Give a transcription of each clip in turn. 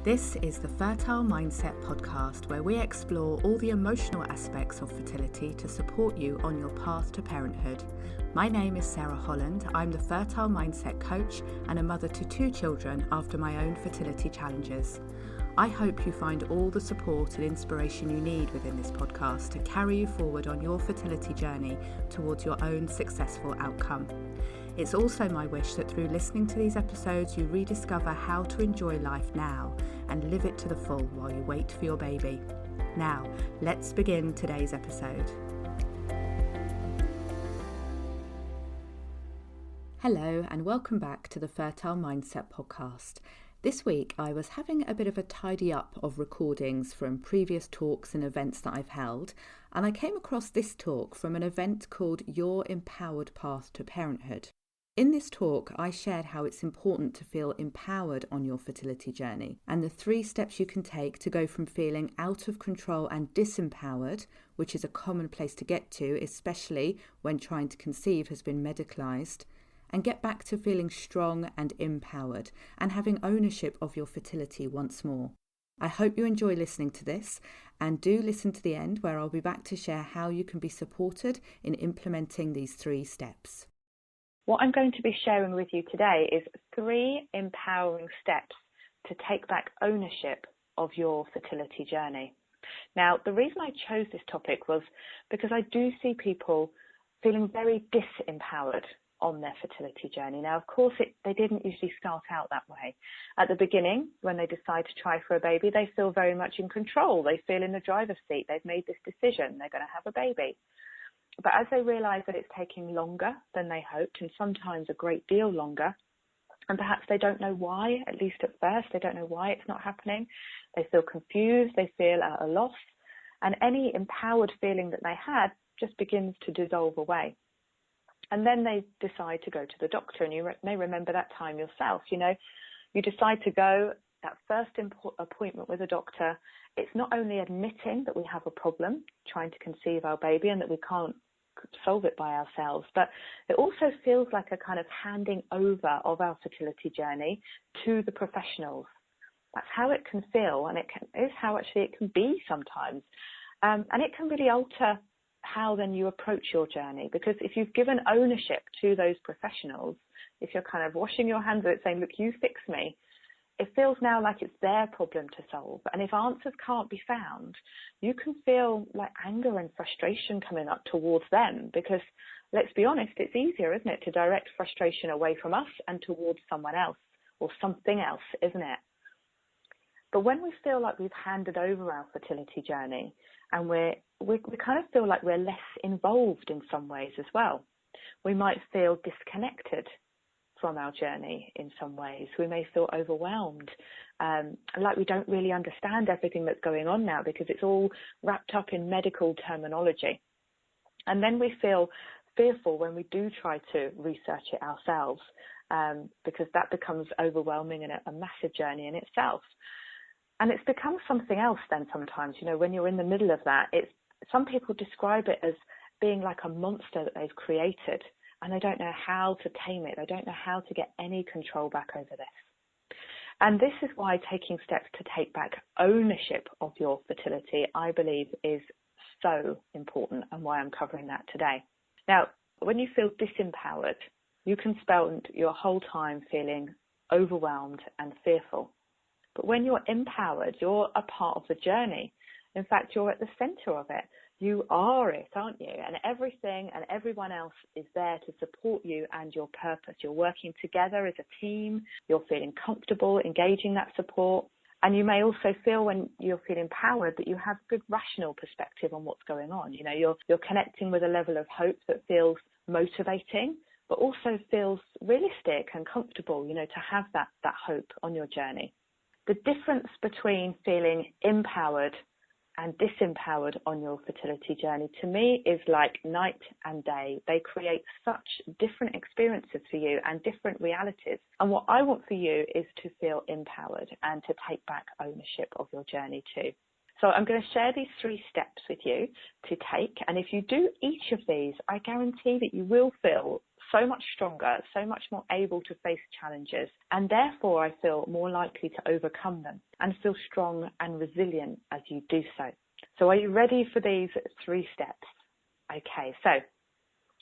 This is the Fertile Mindset podcast, where we explore all the emotional aspects of fertility to support you on your path to parenthood. My name is Sarah Holland. I'm the Fertile Mindset coach and a mother to 2 children after my own fertility challenges. I hope you find all the support and inspiration you need within this podcast to carry you forward on your fertility journey towards your own successful outcome. It's also my wish that through listening to these episodes, you rediscover how to enjoy life now and live it to the full while you wait for your baby. Now, let's begin today's episode. Hello, and welcome back to the Fertile Mindset podcast. This week, I was having a bit of a tidy up of recordings from previous talks and events that I've held, and I came across this talk from an event called Your Empowered Path to Parenthood. In this talk, I shared how it's important to feel empowered on your fertility journey and the 3 steps you can take to go from feeling out of control and disempowered, which is a common place to get to, especially when trying to conceive has been medicalised, and get back to feeling strong and empowered and having ownership of your fertility once more. I hope you enjoy listening to this, and do listen to the end where I'll be back to share how you can be supported in implementing these 3 steps. What I'm going to be sharing with you today is 3 empowering steps to take back ownership of your fertility journey. Now, the reason I chose this topic was because I do see people feeling very disempowered on their fertility journey. Now, of course, they didn't usually start out that way. At the beginning, when they decide to try for a baby, they feel very much in control. They feel in the driver's seat. They've made this decision. They're going to have a baby. But as they realise that it's taking longer than they hoped, and sometimes a great deal longer, and perhaps they don't know why, at least at first, they don't know why it's not happening, they feel confused, they feel at a loss, and any empowered feeling that they had just begins to dissolve away. And then they decide to go to the doctor, and you may remember that time yourself. You decide to go, that first appointment with a doctor. It's not only admitting that we have a problem trying to conceive our baby and that we can't solve it by ourselves, but it also feels like a kind of handing over of our fertility journey to the professionals. That's how it can feel, and is how actually it can be sometimes. And it can really alter how then you approach your journey, because if you've given ownership to those professionals, if you're kind of washing your hands of it saying, look, you fix me, it feels now like it's their problem to solve. And if answers can't be found, you can feel like anger and frustration coming up towards them, because let's be honest, it's easier, isn't it, to direct frustration away from us and towards someone else or something else, isn't it? But when we feel like we've handed over our fertility journey and we kind of feel like we're less involved in some ways as well, we might feel disconnected from our journey in some ways. We may feel overwhelmed, like we don't really understand everything that's going on now because it's all wrapped up in medical terminology. And then we feel fearful when we do try to research it ourselves, because that becomes overwhelming and a massive journey in itself. And it's become something else then sometimes, when you're in the middle of that. Some people describe it as being like a monster that they've created, and they don't know how to tame it. They don't know how to get any control back over this. And this is why taking steps to take back ownership of your fertility, I believe, is so important, and why I'm covering that today. Now, when you feel disempowered, you can spend your whole time feeling overwhelmed and fearful. But when you're empowered, you're a part of the journey. In fact, you're at the center of it. You are it, aren't you? And everything and everyone else is there to support you and your purpose. You're working together as a team. You're feeling comfortable engaging that support. And you may also feel, when you're feeling empowered, that you have good rational perspective on what's going on. You're connecting with a level of hope that feels motivating, but also feels realistic and comfortable, to have that hope on your journey. The difference between feeling empowered and disempowered on your fertility journey, to me, is like night and day. They create such different experiences for you and different realities. And what I want for you is to feel empowered and to take back ownership of your journey too. So I'm going to share these 3 steps with you to take. And if you do each of these, I guarantee that you will feel so much stronger, so much more able to face challenges, and therefore I feel more likely to overcome them and feel strong and resilient as you do so. So are you ready for these 3 steps? Okay, so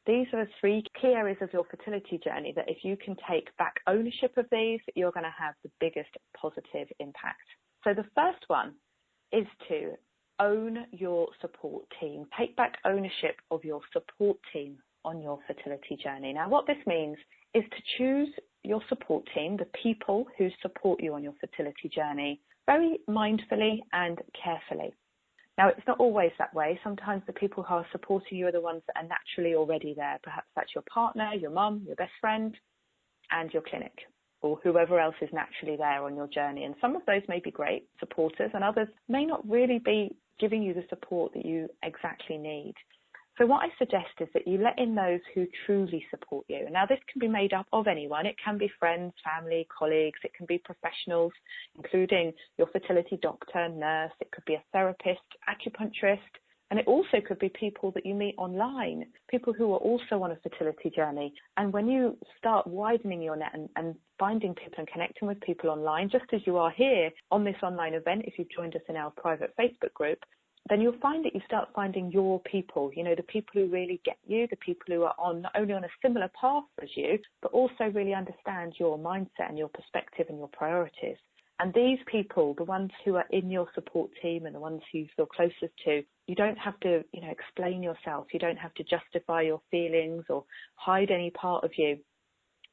these are the 3 key areas of your fertility journey that if you can take back ownership of these, you're going to have the biggest positive impact. So the first one is to own your support team. Take back ownership of your support team on your fertility journey. Now, what this means is to choose your support team, the people who support you on your fertility journey, very mindfully and carefully. Now, it's not always that way. Sometimes the people who are supporting you are the ones that are naturally already there. Perhaps that's your partner, your mum, your best friend, and your clinic, or whoever else is naturally there on your journey. And some of those may be great supporters, and others may not really be giving you the support that you exactly need. So what I suggest is that you let in those who truly support you. Now, this can be made up of anyone. It can be friends, family, colleagues. It can be professionals, including your fertility doctor, nurse. It could be a therapist, acupuncturist. And it also could be people that you meet online, people who are also on a fertility journey. And when you start widening your net and finding people and connecting with people online, just as you are here on this online event, if you've joined us in our private Facebook group, then you'll find that you start finding your people, you know, the people who really get you, the people who are not only on a similar path as you, but also really understand your mindset and your perspective and your priorities. And these people, the ones who are in your support team and the ones who you feel closest to, you don't have to, explain yourself. You don't have to justify your feelings or hide any part of you.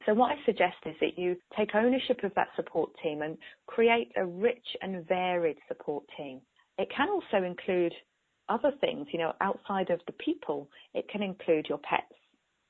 So what I suggest is that you take ownership of that support team and create a rich and varied support team. It can also include other things, outside of the people. It can include your pets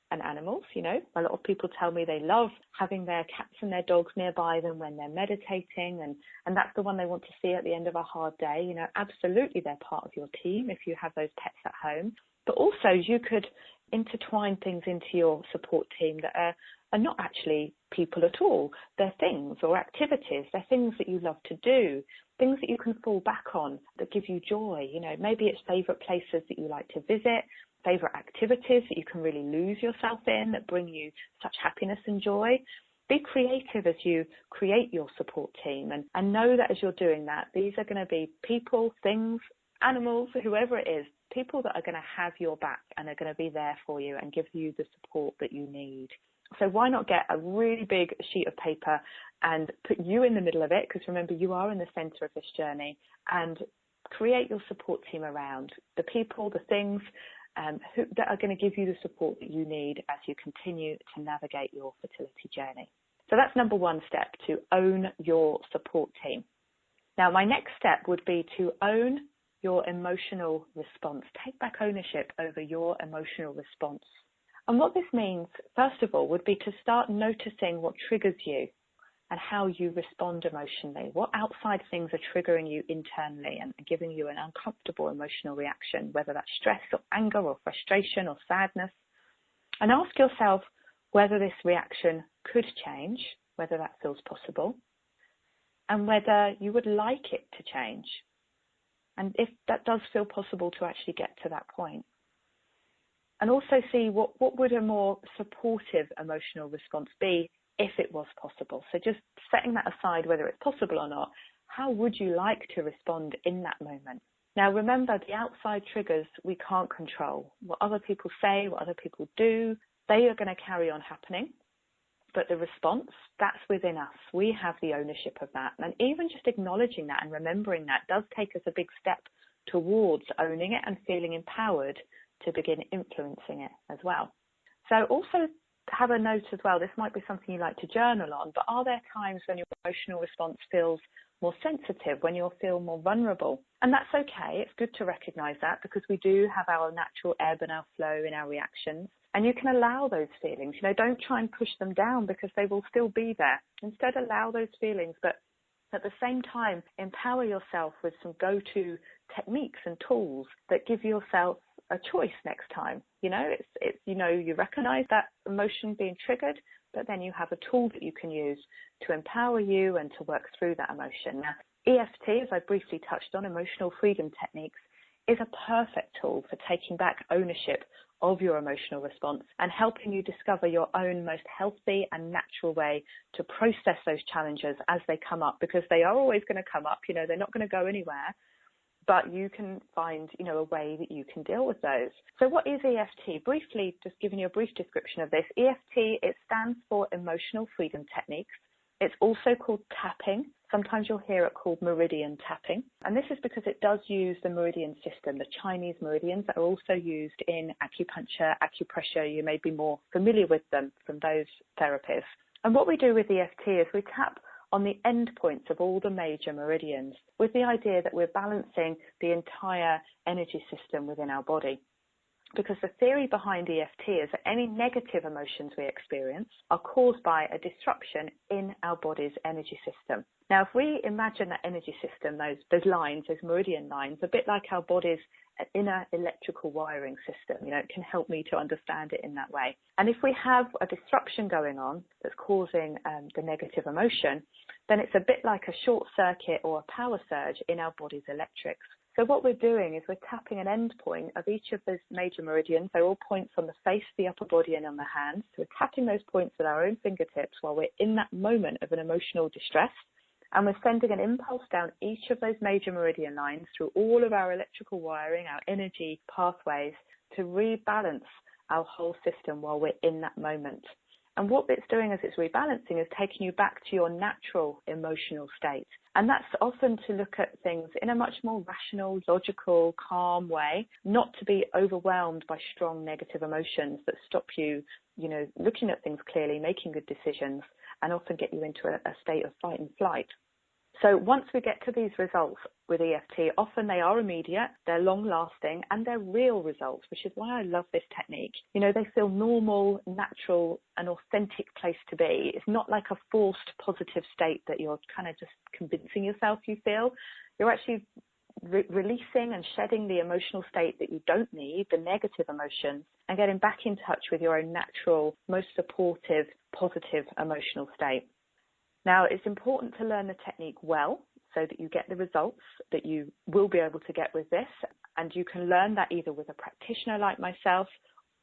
and animals. A lot of people tell me they love having their cats and their dogs nearby them when they're meditating, and that's the one they want to see at the end of a hard day. Absolutely they're part of your team if you have those pets at home. But also you could intertwine things into your support team that are not actually people at all. They're things or activities. They're things that you love to do, things that you can fall back on that give you joy. Maybe it's favourite places that you like to visit, favourite activities that you can really lose yourself in that bring you such happiness and joy. Be creative as you create your support team and know that as you're doing that, these are going to be people, things, animals, whoever it is, people that are going to have your back and are going to be there for you and give you the support that you need. So why not get a really big sheet of paper and put you in the middle of it, because remember, you are in the centre of this journey, and create your support team around the people, the things that are going to give you the support that you need as you continue to navigate your fertility journey. So that's number 1 step, to own your support team. Now, my next step would be to own your emotional response. Take back ownership over your emotional response. And what this means, first of all, would be to start noticing what triggers you and how you respond emotionally. What outside things are triggering you internally and giving you an uncomfortable emotional reaction, whether that's stress or anger or frustration or sadness. And ask yourself whether this reaction could change, whether that feels possible, and whether you would like it to change. And if that does feel possible to actually get to that point. And also see what would a more supportive emotional response be if it was possible. So just setting that aside, whether it's possible or not, how would you like to respond in that moment? Now, remember, the outside triggers we can't control. What other people say, what other people do, they are going to carry on happening. But the response, that's within us. We have the ownership of that. And even just acknowledging that and remembering that does take us a big step towards owning it and feeling empowered to begin influencing it as well. So also have a note as well, this might be something you like to journal on, but are there times when your emotional response feels more sensitive, when you'll feel more vulnerable? And that's okay. It's good to recognise that, because we do have our natural ebb and our flow in our reactions. And you can allow those feelings. Don't try and push them down, because they will still be there. Instead, allow those feelings, but at the same time, empower yourself with some go-to techniques and tools that give yourself a choice next time. You recognize that emotion being triggered, but then you have a tool that you can use to empower you and to work through that emotion. Now, EFT, as I briefly touched on, emotional freedom techniques, is a perfect tool for taking back ownership of your emotional response and helping you discover your own most healthy and natural way to process those challenges as they come up, because they are always going to come up. They're not going to go anywhere, but you can find, a way that you can deal with those. So what is EFT? Briefly, just giving you a brief description of this. EFT, it stands for Emotional Freedom Techniques. It's also called tapping. Sometimes you'll hear it called meridian tapping. And this is because it does use the meridian system, the Chinese meridians that are also used in acupuncture, acupressure. You may be more familiar with them from those therapies. And what we do with EFT is we tap on the end points of all the major meridians with the idea that we're balancing the entire energy system within our body. Because the theory behind EFT is that any negative emotions we experience are caused by a disruption in our body's energy system. Now, if we imagine that energy system, those lines, those meridian lines, a bit like our body's inner electrical wiring system, it can help me to understand it in that way. And if we have a disruption going on that's causing the negative emotion, then it's a bit like a short circuit or a power surge in our body's electrics. So what we're doing is we're tapping an end point of each of those major meridians. They're all points on the face, the upper body, and on the hands. So we're tapping those points with our own fingertips while we're in that moment of an emotional distress. And we're sending an impulse down each of those major meridian lines through all of our electrical wiring, our energy pathways, to rebalance our whole system while we're in that moment. And what it's doing as it's rebalancing is taking you back to your natural emotional state. And that's often to look at things in a much more rational, logical, calm way, not to be overwhelmed by strong negative emotions that stop you, looking at things clearly, making good decisions, and often get you into a state of fight and flight. So once we get to these results with EFT, often they are immediate, they're long-lasting, and they're real results, which is why I love this technique. They feel normal, natural, an authentic place to be. It's not like a forced positive state that you're kind of just convincing yourself you feel. You're actually releasing and shedding the emotional state that you don't need, the negative emotions, and getting back in touch with your own natural, most supportive, positive emotional state. Now, it's important to learn the technique well so that you get the results that you will be able to get with this. And you can learn that either with a practitioner like myself,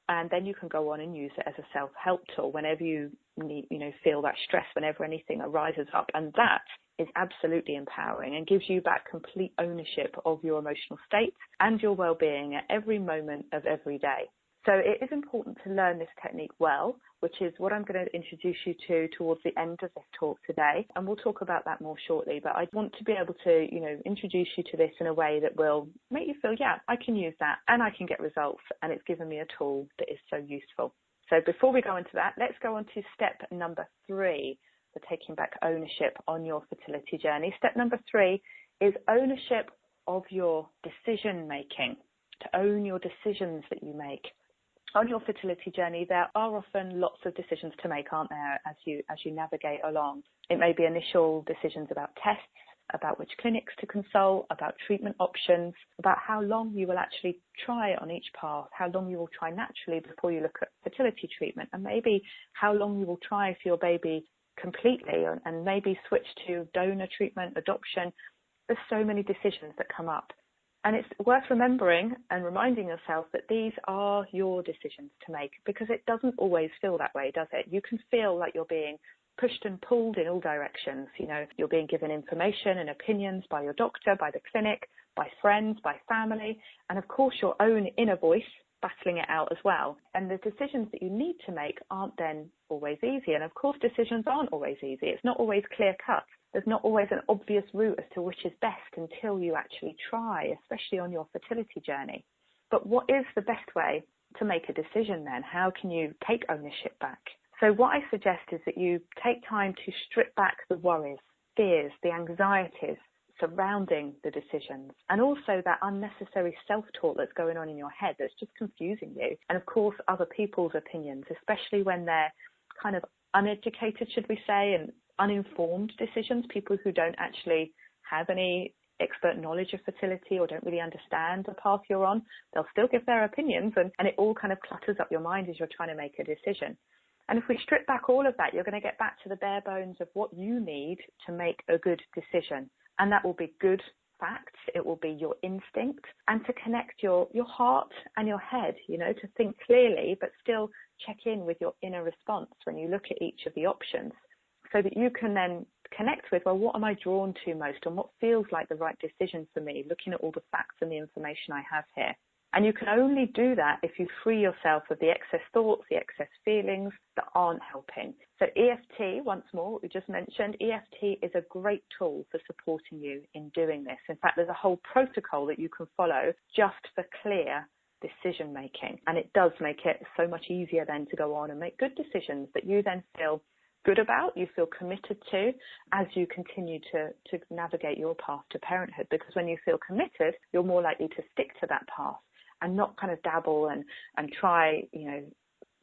and then you can go on and use it as a self-help tool whenever you need, feel that stress, whenever anything arises up. And that is absolutely empowering and gives you back complete ownership of your emotional state and your well-being at every moment of every day. So it is important to learn this technique well, which is what I'm going to introduce you to towards the end of this talk today. And we'll talk about that more shortly. But I want to be able to, introduce you to this in a way that will make you feel, yeah, I can use that and I can get results. And it's given me a tool that is so useful. So before we go into that, let's go on to step number 3 for taking back ownership on your fertility journey. Step number 3 is ownership of your decision making, to own your decisions that you make. On your fertility journey, there are often lots of decisions to make, aren't there, as you navigate along. It may be initial decisions about tests, about which clinics to consult, about treatment options, about how long you will actually try on each path, how long you will try naturally before you look at fertility treatment, and maybe how long you will try for your baby completely, and maybe switch to donor treatment, adoption. There's so many decisions that come up. And it's worth remembering and reminding yourself that these are your decisions to make, because it doesn't always feel that way, does it? You can feel like you're being pushed and pulled in all directions. You're being given information and opinions by your doctor, by the clinic, by friends, by family, and of course your own inner voice battling it out as well. And the decisions that you need to make aren't then always easy. And of course decisions aren't always easy. It's not always clear cut. There's not always an obvious route as to which is best until you actually try, especially on your fertility journey. But what is the best way to make a decision then? How can you take ownership back? So what I suggest is that you take time to strip back the worries, fears, the anxieties surrounding the decisions, and also that unnecessary self-talk that's going on in your head that's just confusing you. And of course, other people's opinions, especially when they're kind of uneducated, should we say, and uninformed decisions, people who don't actually have any expert knowledge of fertility or don't really understand the path you're on. They'll still give their opinions, and it all kind of clutters up your mind as you're trying to make a decision. And if we strip back all of that, you're going to get back to the bare bones of what you need to make a good decision. And that will be good facts, it will be your instinct, and to connect your heart and your head, to think clearly, but still check in with your inner response when you look at each of the options, so that you can then connect with, well, what am I drawn to most and what feels like the right decision for me, looking at all the facts and the information I have here. And you can only do that if you free yourself of the excess thoughts, the excess feelings that aren't helping. So EFT, once more, what we just mentioned, EFT is a great tool for supporting you in doing this. In fact, there's a whole protocol that you can follow just for clear decision making. And it does make it so much easier then to go on and make good decisions that you then feel good about, you feel committed to, as you continue to navigate your path to parenthood. Because when you feel committed, you're more likely to stick to that path and not kind of dabble and try,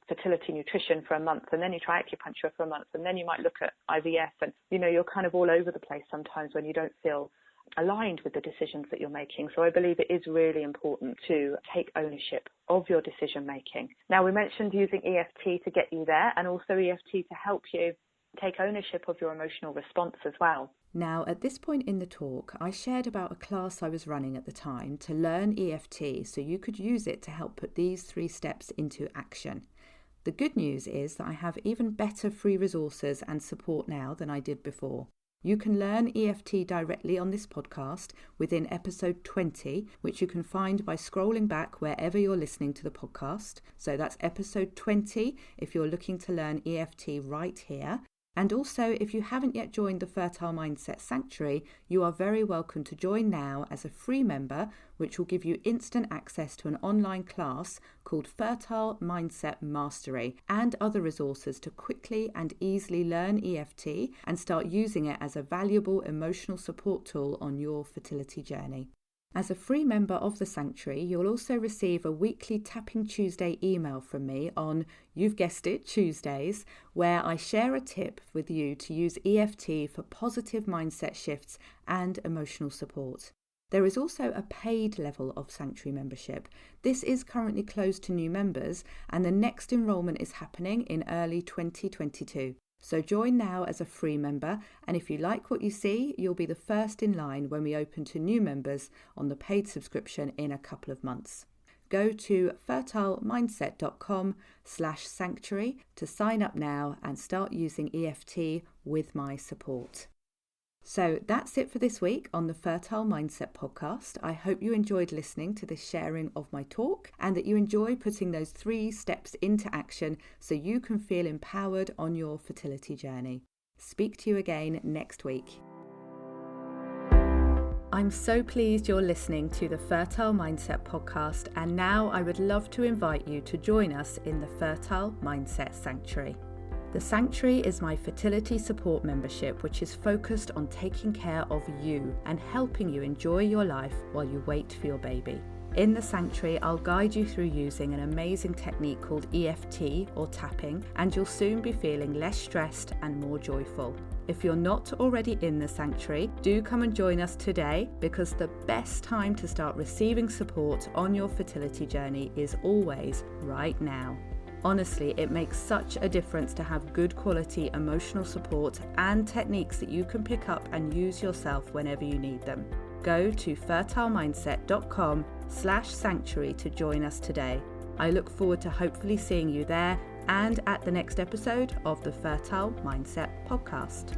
fertility nutrition for a month, and then you try acupuncture for a month, and then you might look at IVF, and, you're kind of all over the place sometimes when you don't feel aligned with the decisions that you're making. So I believe it is really important to take ownership of your decision making. Now, we mentioned using EFT to get you there, and also EFT to help you take ownership of your emotional response as well. Now, at this point in the talk, I shared about a class I was running at the time to learn EFT so you could use it to help put these 3 steps into action. The good news is that I have even better free resources and support now than I did before. You can learn EFT directly on this podcast within episode 20, which you can find by scrolling back wherever you're listening to the podcast. So that's episode 20 if you're looking to learn EFT right here. And also, if you haven't yet joined the Fertile Mindset Sanctuary, you are very welcome to join now as a free member, which will give you instant access to an online class called Fertile Mindset Mastery and other resources to quickly and easily learn EFT and start using it as a valuable emotional support tool on your fertility journey. As a free member of the Sanctuary, you'll also receive a weekly Tapping Tuesday email from me on, you've guessed it, Tuesdays, where I share a tip with you to use EFT for positive mindset shifts and emotional support. There is also a paid level of Sanctuary membership. This is currently closed to new members, and the next enrolment is happening in early 2022. So join now as a free member, and if you like what you see, you'll be the first in line when we open to new members on the paid subscription in a couple of months. Go to fertilemindset.com/sanctuary to sign up now and start using EFT with my support. So that's it for this week on the Fertile Mindset podcast. I hope you enjoyed listening to this sharing of my talk and that you enjoy putting those 3 steps into action so you can feel empowered on your fertility journey. Speak to you again next week. I'm so pleased you're listening to the Fertile Mindset podcast, and now I would love to invite you to join us in the Fertile Mindset Sanctuary. The Sanctuary is my fertility support membership, which is focused on taking care of you and helping you enjoy your life while you wait for your baby. In the Sanctuary, I'll guide you through using an amazing technique called EFT or tapping, and you'll soon be feeling less stressed and more joyful. If you're not already in the Sanctuary, do come and join us today, because the best time to start receiving support on your fertility journey is always right now. Honestly, it makes such a difference to have good quality emotional support and techniques that you can pick up and use yourself whenever you need them. Go to fertilemindset.com/sanctuary to join us today. I look forward to hopefully seeing you there and at the next episode of the Fertile Mindset podcast.